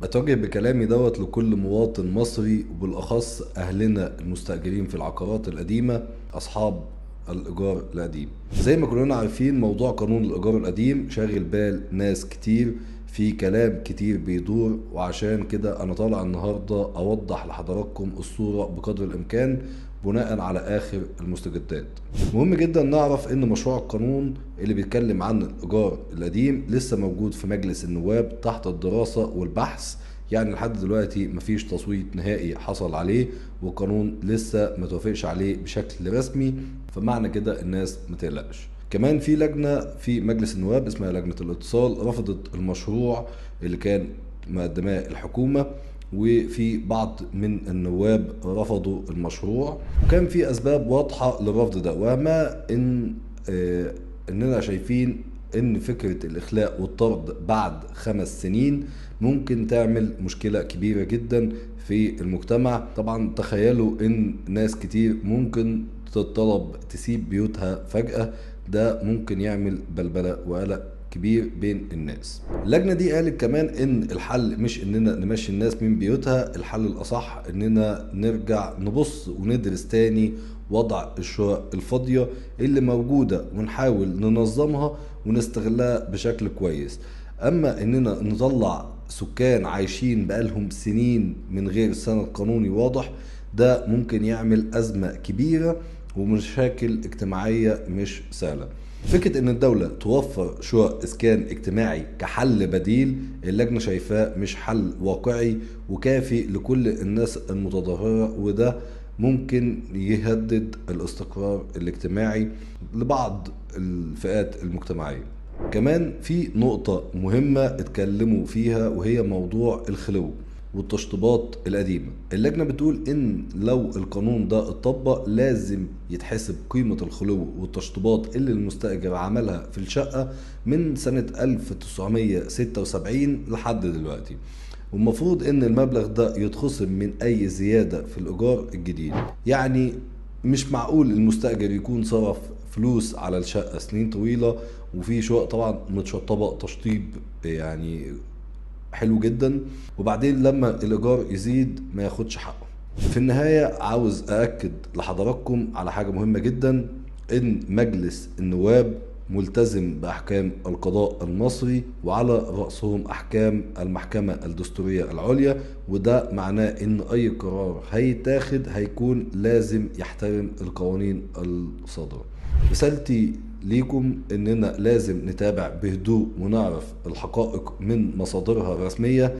بتوجه بكلامي دوت لكل مواطن مصري وبالأخص أهلنا المستأجرين في العقارات القديمة، أصحاب الإيجار القديم. زي ما كلنا عارفين، موضوع قانون الإيجار القديم شاغل بال ناس كتير، في كلام كتير بيدور، وعشان كده أنا طالع النهاردة أوضح لحضراتكم الصورة بقدر الإمكان بناء على آخر المستجدات. مهم جدا نعرف إن مشروع القانون اللي بيتكلم عن الإيجار القديم لسه موجود في مجلس النواب تحت الدراسة والبحث. يعني لحد دلوقتي مفيش تصويت نهائي حصل عليه، والقانون لسه ما توافقش عليه بشكل رسمي، فمعنى كده الناس ما تقلقش. كمان في لجنة في مجلس النواب اسمها لجنة الاتصال رفضت المشروع اللي كان مقدماه الحكومة، وفي بعض من النواب رفضوا المشروع، وكان في أسباب واضحة للرفض ده، وما إن إننا شايفين إن فكرة الإخلاء والطرد بعد 5 سنين ممكن تعمل مشكلة كبيرة جدا في المجتمع. طبعا تخيلوا إن ناس كتير ممكن تطلب تسيب بيوتها فجأة، ده ممكن يعمل بلبلة وقلق كبير بين الناس. اللجنة دي قالت كمان ان الحل مش اننا نمشي الناس من بيوتها، الحل الاصح اننا نرجع نبص وندرس تاني وضع الشقق الفاضية اللي موجودة ونحاول ننظمها ونستغلها بشكل كويس. اما اننا نطلع سكان عايشين بقالهم سنين من غير سند قانوني واضح، ده ممكن يعمل أزمة كبيرة ومشاكل اجتماعية مش سهلة. فكرة ان الدولة توفر شقق اسكان اجتماعي كحل بديل، اللجنة شايفاه مش حل واقعي وكافي لكل الناس المتضررة، وده ممكن يهدد الاستقرار الاجتماعي لبعض الفئات المجتمعية. كمان في نقطة مهمة اتكلموا فيها، وهي موضوع الخلو والتشطيبات القديمة. اللجنة بتقول إن لو القانون ده اتطبق لازم يتحسب قيمة الخلو والتشطيبات اللي المستأجر عملها في الشقة من سنة 1976 لحد دلوقتي، والمفروض إن المبلغ ده يتخصم من أي زيادة في الإيجار الجديد. يعني مش معقول المستأجر يكون صرف فلوس على الشقة سنين طويلة وفي شقق طبعا متشطبة تشطيب يعني حلو جدا، وبعدين لما الإيجار يزيد ما ياخدش حقه. في النهاية عاوز أأكد لحضراتكم على حاجة مهمة جدا، إن مجلس النواب ملتزم بأحكام القضاء المصري، وعلى رأسهم أحكام المحكمة الدستورية العليا، وده معناه إن أي قرار هيتاخد هيكون لازم يحترم القوانين الصادرة. رسالتي ليكم إننا لازم نتابع بهدوء ونعرف الحقائق من مصادرها الرسمية